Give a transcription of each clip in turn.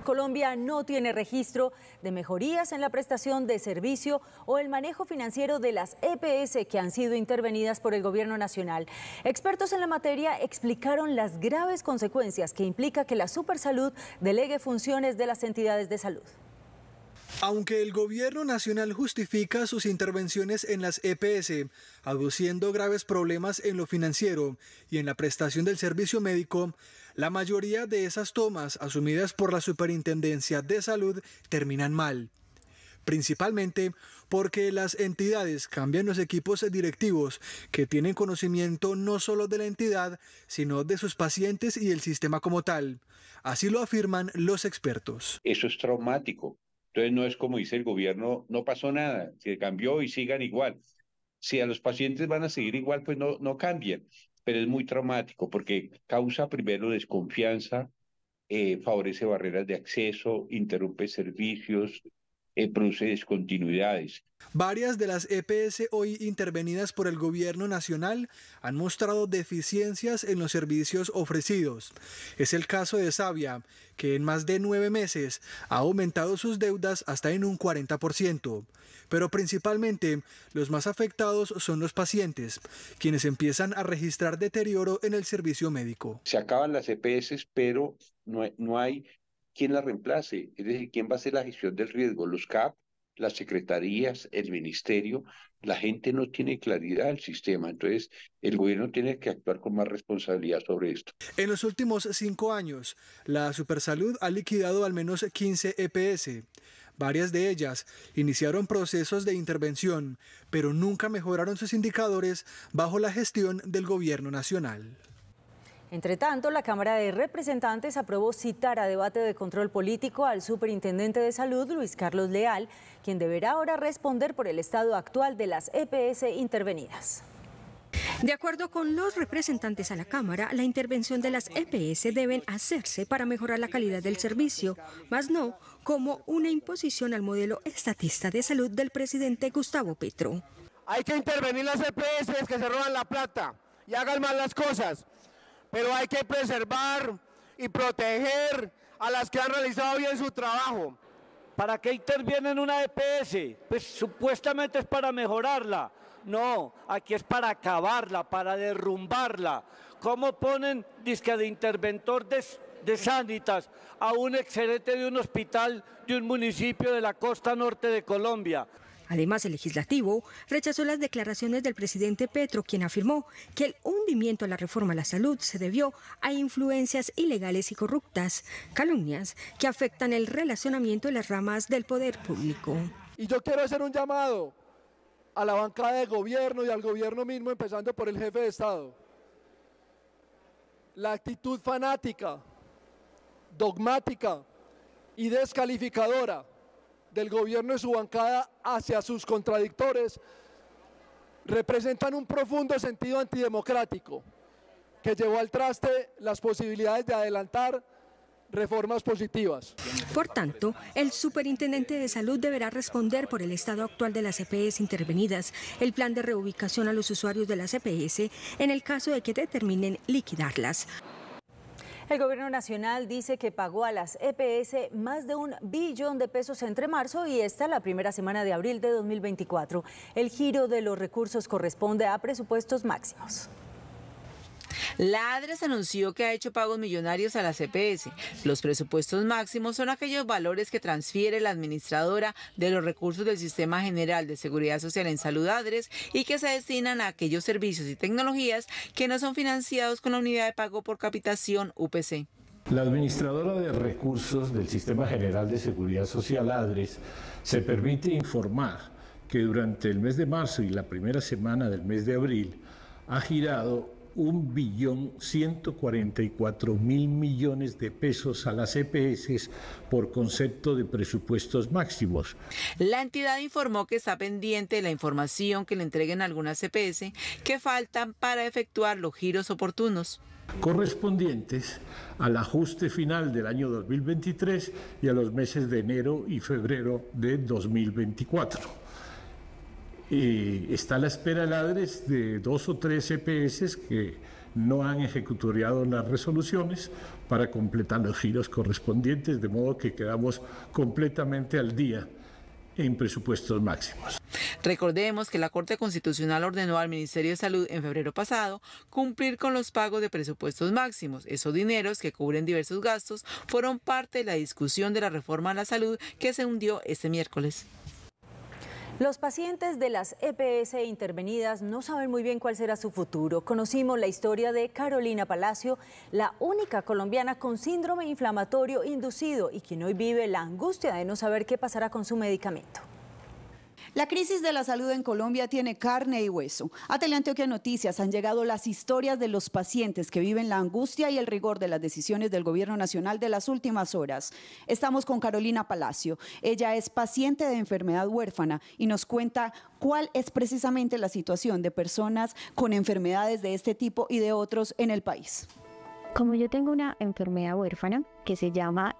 Colombia no tiene registro de mejorías en la prestación de servicio o el manejo financiero de las EPS que han sido intervenidas por el gobierno nacional. Expertos en la materia explicaron las graves consecuencias que implica que la Supersalud delegue funciones de las entidades de salud. Aunque el gobierno nacional justifica sus intervenciones en las EPS, aduciendo graves problemas en lo financiero y en la prestación del servicio médico, la mayoría de esas tomas asumidas por la Superintendencia de Salud terminan mal. Principalmente porque las entidades cambian los equipos directivos que tienen conocimiento no solo de la entidad, sino de sus pacientes y el sistema como tal. Así lo afirman los expertos. Eso es traumático. Entonces no es como dice el gobierno, no pasó nada, se cambió y sigan igual. Si a los pacientes van a seguir igual, pues no cambian. Pero es muy traumático porque causa primero desconfianza, favorece barreras de acceso, interrumpe servicios, produce discontinuidades. Varias de las EPS hoy intervenidas por el gobierno nacional han mostrado deficiencias en los servicios ofrecidos. Es el caso de Savia, que en más de 9 meses ha aumentado sus deudas hasta en un 40%. Pero principalmente los más afectados son los pacientes, quienes empiezan a registrar deterioro en el servicio médico. Se acaban las EPS, pero no hay quien la reemplace, es decir, quién va a hacer la gestión del riesgo, los CAP, las secretarías, el ministerio. La gente no tiene claridad del sistema, entonces el gobierno tiene que actuar con más responsabilidad sobre esto. En los últimos 5 años, la Supersalud ha liquidado al menos 15 EPS. Varias de ellas iniciaron procesos de intervención, pero nunca mejoraron sus indicadores bajo la gestión del gobierno nacional. Entre tanto, la Cámara de Representantes aprobó citar a debate de control político al superintendente de salud, Luis Carlos Leal, quien deberá ahora responder por el estado actual de las EPS intervenidas. De acuerdo con los representantes a la Cámara, la intervención de las EPS deben hacerse para mejorar la calidad del servicio, más no como una imposición al modelo estatista de salud del presidente Gustavo Petro. Hay que intervenir las EPS que se roban la plata y hagan mal las cosas, pero hay que preservar y proteger a las que han realizado bien su trabajo. ¿Para qué interviene en una EPS? Pues supuestamente es para mejorarla. No, aquí es para acabarla, para derrumbarla. ¿Cómo ponen disque de interventor de Sanitas a un excedente de un hospital de un municipio de la costa norte de Colombia? Además, el legislativo rechazó las declaraciones del presidente Petro, quien afirmó que el hundimiento a la reforma a la salud se debió a influencias ilegales y corruptas, calumnias que afectan el relacionamiento de las ramas del poder público. Y yo quiero hacer un llamado a la bancada de gobierno y al gobierno mismo, empezando por el jefe de Estado. La actitud fanática, dogmática y descalificadora del gobierno y su bancada hacia sus contradictores representan un profundo sentido antidemocrático que llevó al traste las posibilidades de adelantar reformas positivas. Por tanto, el superintendente de salud deberá responder por el estado actual de las EPS intervenidas, el plan de reubicación a los usuarios de las EPS en el caso de que determinen liquidarlas. El gobierno nacional dice que pagó a las EPS más de $1 billón entre marzo y la primera semana de abril de 2024. El giro de los recursos corresponde a presupuestos máximos. La ADRES anunció que ha hecho pagos millonarios a las EPS. Los presupuestos máximos son aquellos valores que transfiere la administradora de los recursos del Sistema General de Seguridad Social en Salud ADRES y que se destinan a aquellos servicios y tecnologías que no son financiados con la unidad de pago por capitación UPC. La administradora de recursos del Sistema General de Seguridad Social ADRES se permite informar que durante el mes de marzo y la primera semana del mes de abril ha girado $1.144.000 millones de pesos a las EPS por concepto de presupuestos máximos. La entidad informó que está pendiente de la información que le entreguen algunas EPS que faltan para efectuar los giros oportunos correspondientes al ajuste final del año 2023 y a los meses de enero y febrero de 2024. Está a la espera el ADRES de 2 o 3 EPS que no han ejecutoriado las resoluciones para completar los giros correspondientes, de modo que quedamos completamente al día en presupuestos máximos. Recordemos que la Corte Constitucional ordenó al Ministerio de Salud en febrero pasado cumplir con los pagos de presupuestos máximos. Esos dineros que cubren diversos gastos fueron parte de la discusión de la reforma a la salud que se hundió este miércoles. Los pacientes de las EPS intervenidas no saben muy bien cuál será su futuro. Conocimos la historia de Carolina Palacio, la única colombiana con síndrome inflamatorio inducido y quien hoy vive la angustia de no saber qué pasará con su medicamento. La crisis de la salud en Colombia tiene carne y hueso. A Teleantioquia Noticias han llegado las historias de los pacientes que viven la angustia y el rigor de las decisiones del Gobierno Nacional de las últimas horas. Estamos con Carolina Palacio. Ella es paciente de enfermedad huérfana y nos cuenta cuál es precisamente la situación de personas con enfermedades de este tipo y de otros en el país. Como yo tengo una enfermedad huérfana que se llama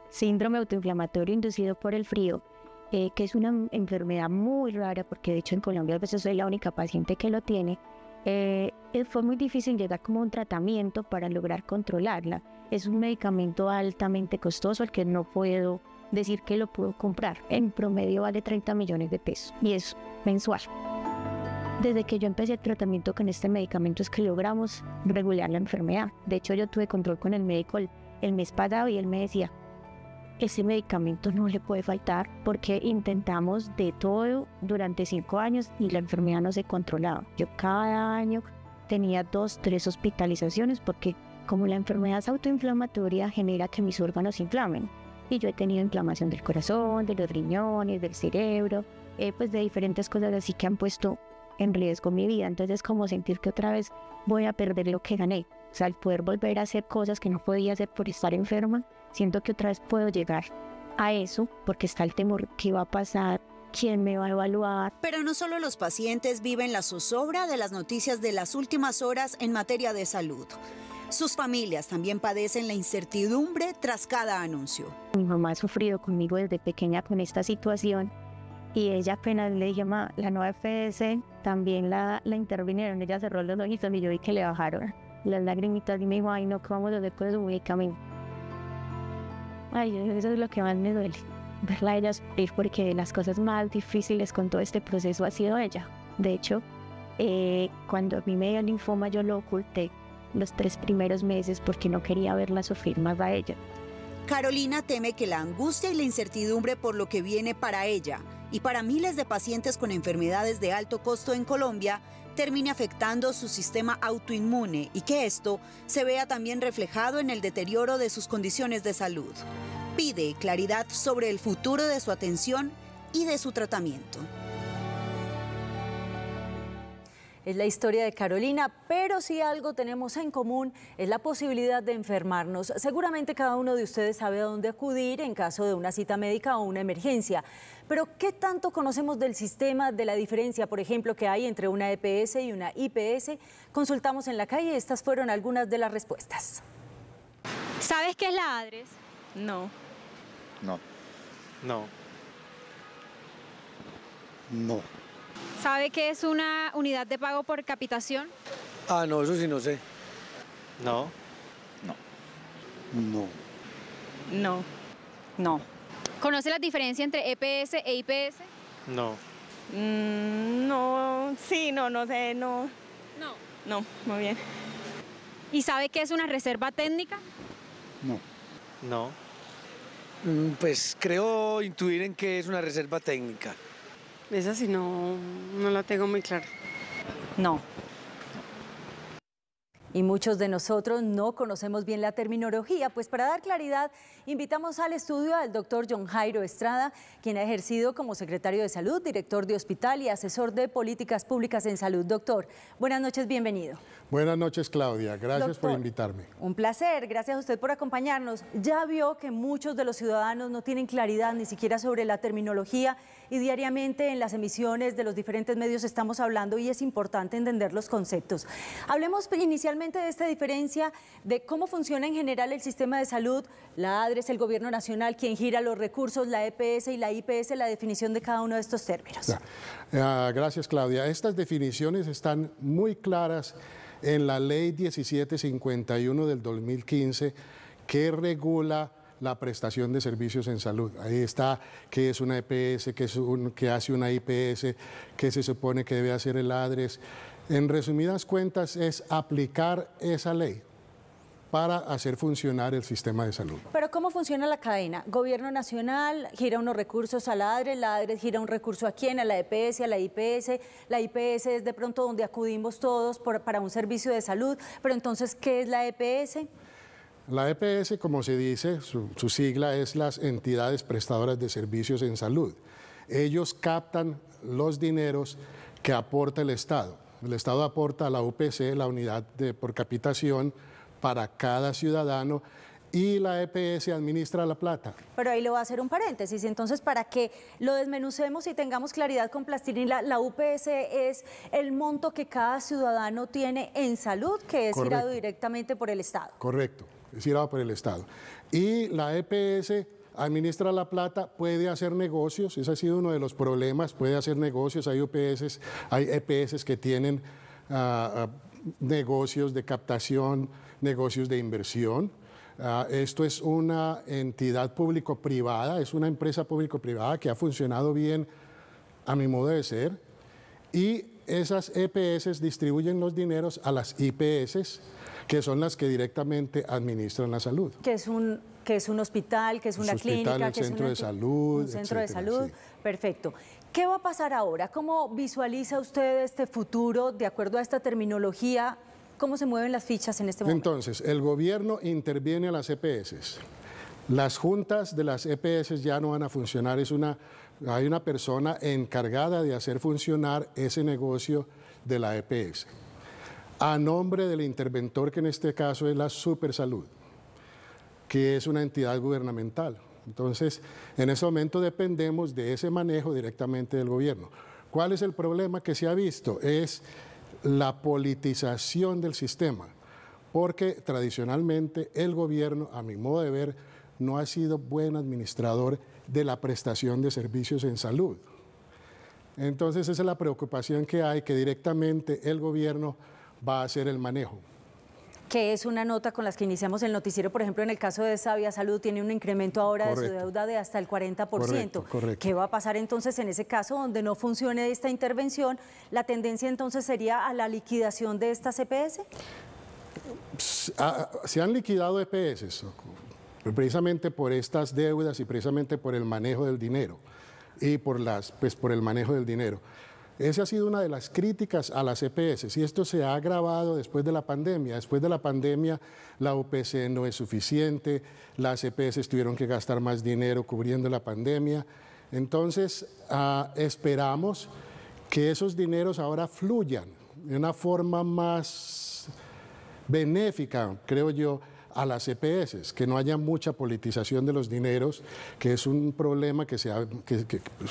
síndrome autoinflamatorio inducido por el frío, que es una enfermedad muy rara, porque de hecho en Colombia a veces soy la única paciente que lo tiene, fue muy difícil llegar como a un tratamiento para lograr controlarla. Es un medicamento altamente costoso al que no puedo decir que lo puedo comprar. En promedio vale 30 millones de pesos y es mensual. Desde que yo empecé el tratamiento con este medicamento es que logramos regular la enfermedad. De hecho yo tuve control con el médico el mes pasado y él me decía: ese medicamento no le puede faltar, porque intentamos de todo durante 5 años y la enfermedad no se controlaba. Yo cada año tenía 2, 3 hospitalizaciones porque como la enfermedad es autoinflamatoria genera que mis órganos se inflamen. Y yo he tenido inflamación del corazón, de los riñones, del cerebro, pues de diferentes cosas así que han puesto en riesgo mi vida. Entonces es como sentir que otra vez voy a perder lo que gané. O sea, el poder volver a hacer cosas que no podía hacer por estar enferma, siento que otra vez puedo llegar a eso, porque está el temor: ¿qué va a pasar? ¿Quién me va a evaluar? Pero no solo los pacientes viven la zozobra de las noticias de las últimas horas en materia de salud. Sus familias también padecen la incertidumbre tras cada anuncio. Mi mamá ha sufrido conmigo desde pequeña con esta situación y ella apenas le dije: mamá, la nueva EPS también la intervinieron. Ella cerró los ojitos y yo vi que le bajaron las lagrimitas y me dijo: ay no, ¿qué vamos a hacer con su medicamento? Ay, eso es lo que más me duele, verla a ella sufrir, porque las cosas más difíciles con todo este proceso ha sido ella. De hecho, cuando a mí me dio linfoma yo lo oculté los 3 primeros meses porque no quería verla sufrir más a ella. Carolina teme que la angustia y la incertidumbre por lo que viene para ella y para miles de pacientes con enfermedades de alto costo en Colombia termine afectando su sistema autoinmune y que esto se vea también reflejado en el deterioro de sus condiciones de salud. Pide claridad sobre el futuro de su atención y de su tratamiento. Es la historia de Carolina, pero si algo tenemos en común es la posibilidad de enfermarnos. Seguramente cada uno de ustedes sabe a dónde acudir en caso de una cita médica o una emergencia. Pero ¿qué tanto conocemos del sistema, de la diferencia, por ejemplo, que hay entre una EPS y una IPS? Consultamos en la calle y estas fueron algunas de las respuestas. ¿Sabes qué es la ADRES? No. No. No. No. ¿Sabe qué es una unidad de pago por capitación? Ah, no, eso sí no sé. No. No. No. No. No. ¿Conoce la diferencia entre EPS e IPS? No. No. Sí, no sé, no. No. No, muy bien. ¿Y sabe qué es una reserva técnica? No. No. Pues creo intuir en qué es una reserva técnica. Esa sí no la tengo muy clara. No. Y muchos de nosotros no conocemos bien la terminología, pues para dar claridad invitamos al estudio al doctor John Jairo Estrada, quien ha ejercido como secretario de Salud, director de hospital y asesor de políticas públicas en salud. Doctor, buenas noches, bienvenido. Buenas noches, Claudia. Gracias Doctor, por invitarme. Un placer, gracias a usted por acompañarnos. Ya vio que muchos de los ciudadanos no tienen claridad ni siquiera sobre la terminología y diariamente en las emisiones de los diferentes medios estamos hablando y es importante entender los conceptos. Hablemos inicialmente especialmente de esta diferencia de cómo funciona en general el sistema de salud. La ADRES, el Gobierno Nacional, quien gira los recursos, la EPS y la IPS, la definición de cada uno de estos términos. Gracias, Claudia. Estas definiciones están muy claras en la Ley 1751 del 2015, que regula la prestación de servicios en salud. Ahí está qué es una EPS, qué hace una IPS, qué se supone que debe hacer el ADRES. En resumidas cuentas, es aplicar esa ley para hacer funcionar el sistema de salud. Pero ¿cómo funciona la cadena? Gobierno Nacional gira unos recursos a la ADRES gira un recurso a quién, a la EPS, a la IPS es de pronto donde acudimos todos para un servicio de salud, pero entonces, ¿qué es la EPS? La EPS, como se dice, su sigla es las entidades prestadoras de servicios en salud. Ellos captan los dineros que aporta el Estado. El Estado aporta a la UPC, la unidad por capitación, para cada ciudadano, y la EPS administra la plata. Pero ahí le voy a hacer un paréntesis, entonces para que lo desmenucemos y tengamos claridad con plastilina, la UPS es el monto que cada ciudadano tiene en salud, que es girado directamente por el Estado. Correcto, es girado por el Estado. Y la EPS administra la plata, puede hacer negocios, ese ha sido uno de los problemas, puede hacer negocios, hay EPS que tienen negocios de captación, negocios de inversión. Esto es una entidad público-privada, es una empresa público-privada que ha funcionado bien a mi modo de ser, y esas EPS distribuyen los dineros a las IPS, que son las que directamente administran la salud. Que es un hospital, que es una clínica, que es centro de salud, un centro de salud. Sí. Perfecto. ¿Qué va a pasar ahora? ¿Cómo visualiza usted este futuro de acuerdo a esta terminología? ¿Cómo se mueven las fichas en este momento? Entonces, el gobierno interviene a las EPS. Las juntas de las EPS ya no van a funcionar. Hay una persona encargada de hacer funcionar ese negocio de la EPS, a nombre del interventor, que en este caso es la Supersalud, que es una entidad gubernamental. Entonces, en ese momento dependemos de ese manejo directamente del gobierno. ¿Cuál es el problema que se ha visto? Es la politización del sistema, porque tradicionalmente el gobierno, a mi modo de ver, no ha sido buen administrador de la prestación de servicios en salud. Entonces, esa es la preocupación que hay, que directamente el gobierno va a hacer el manejo. Que es una nota con las que iniciamos el noticiero, por ejemplo, en el caso de Sabia Salud, tiene un incremento ahora de su deuda de hasta el 40%. Correcto. ¿Qué va a pasar entonces en ese caso donde no funcione esta intervención? ¿La tendencia entonces sería a la liquidación de estas EPS? Se han liquidado EPS precisamente por estas deudas y precisamente por el manejo del dinero y por el manejo del dinero. Esa ha sido una de las críticas a las EPS, y esto se ha agravado después de la pandemia. Después de la pandemia, la UPC no es suficiente, las EPS tuvieron que gastar más dinero cubriendo la pandemia. Entonces, esperamos que esos dineros ahora fluyan de una forma más benéfica, creo yo, a las EPS, que no haya mucha politización de los dineros, que es un problema que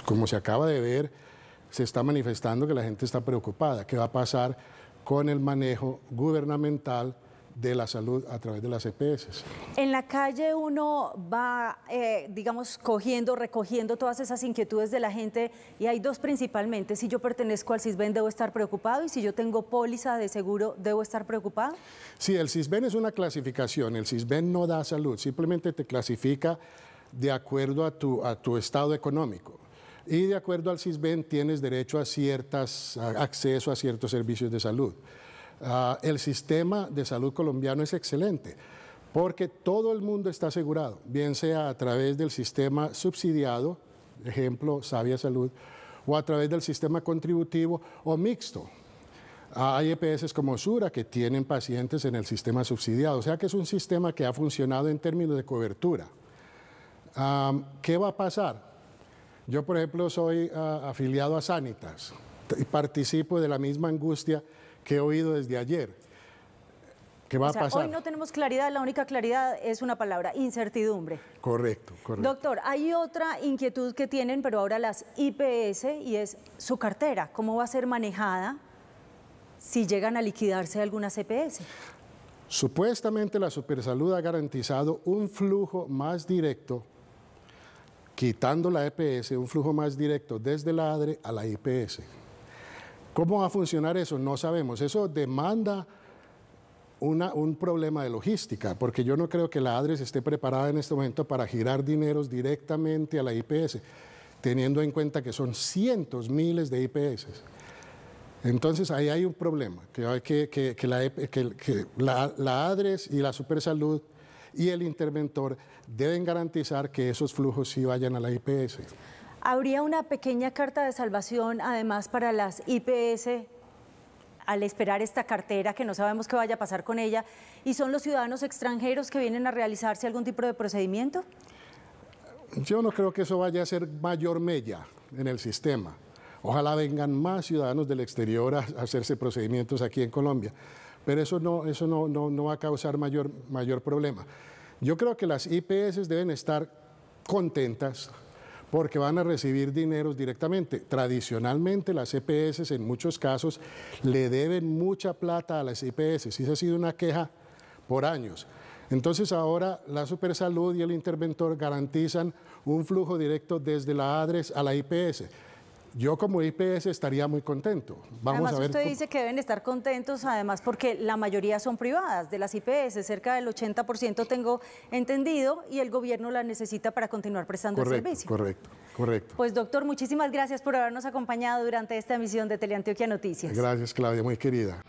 como se acaba de ver, se está manifestando, que la gente está preocupada. ¿Qué va a pasar con el manejo gubernamental de la salud a través de las EPS? En la calle uno va, digamos, recogiendo todas esas inquietudes de la gente, y hay dos principalmente: si yo pertenezco al Sisbén, debo estar preocupado, y si yo tengo póliza de seguro, debo estar preocupado. Sí, el Sisbén es una clasificación. El Sisbén no da salud, simplemente te clasifica de acuerdo a tu estado económico. Y de acuerdo al Sisbén tienes derecho a acceso a ciertos servicios de salud. El sistema de salud colombiano es excelente, porque todo el mundo está asegurado, bien sea a través del sistema subsidiado, ejemplo, Sabia Salud, o a través del sistema contributivo o mixto. Hay EPS como Sura que tienen pacientes en el sistema subsidiado, o sea que es un sistema que ha funcionado en términos de cobertura. ¿Qué va a pasar? Yo, por ejemplo, soy afiliado a Sanitas y participo de la misma angustia que he oído desde ayer. ¿Qué va a pasar? Hoy no tenemos claridad, la única claridad es una palabra: incertidumbre. Correcto. Doctor, hay otra inquietud que tienen, pero ahora las IPS, y es su cartera. ¿Cómo va a ser manejada si llegan a liquidarse algunas EPS? Supuestamente la Supersalud ha garantizado un flujo más directo, quitando la EPS, un flujo más directo desde la ADRE a la IPS. ¿Cómo va a funcionar eso? No sabemos. Eso demanda un problema de logística, porque yo no creo que la ADRES esté preparada en este momento para girar dineros directamente a la IPS, teniendo en cuenta que son cientos, miles de IPS. Entonces ahí hay un problema, que la ADRES y la Supersalud y el interventor deben garantizar que esos flujos sí vayan a la IPS. ¿Habría una pequeña carta de salvación además para las IPS al esperar esta cartera, que no sabemos qué vaya a pasar con ella, y son los ciudadanos extranjeros que vienen a realizarse algún tipo de procedimiento? Yo no creo que eso vaya a ser mayor mella en el sistema. Ojalá vengan más ciudadanos del exterior a hacerse procedimientos aquí en Colombia, pero eso no va a causar mayor problema. Yo creo que las IPS deben estar contentas porque van a recibir dineros directamente. Tradicionalmente las EPS en muchos casos le deben mucha plata a las IPS, y esa ha sido una queja por años. Entonces ahora la Supersalud y el interventor garantizan un flujo directo desde la ADRES a la IPS. Yo como IPS estaría muy contento. Vamos a ver. Usted dice que deben estar contentos, además porque la mayoría son privadas de las IPS, cerca del 80% tengo entendido, y el gobierno las necesita para continuar prestando el servicio. Correcto. Pues doctor, muchísimas gracias por habernos acompañado durante esta emisión de Teleantioquia Noticias. Gracias, Claudia, muy querida.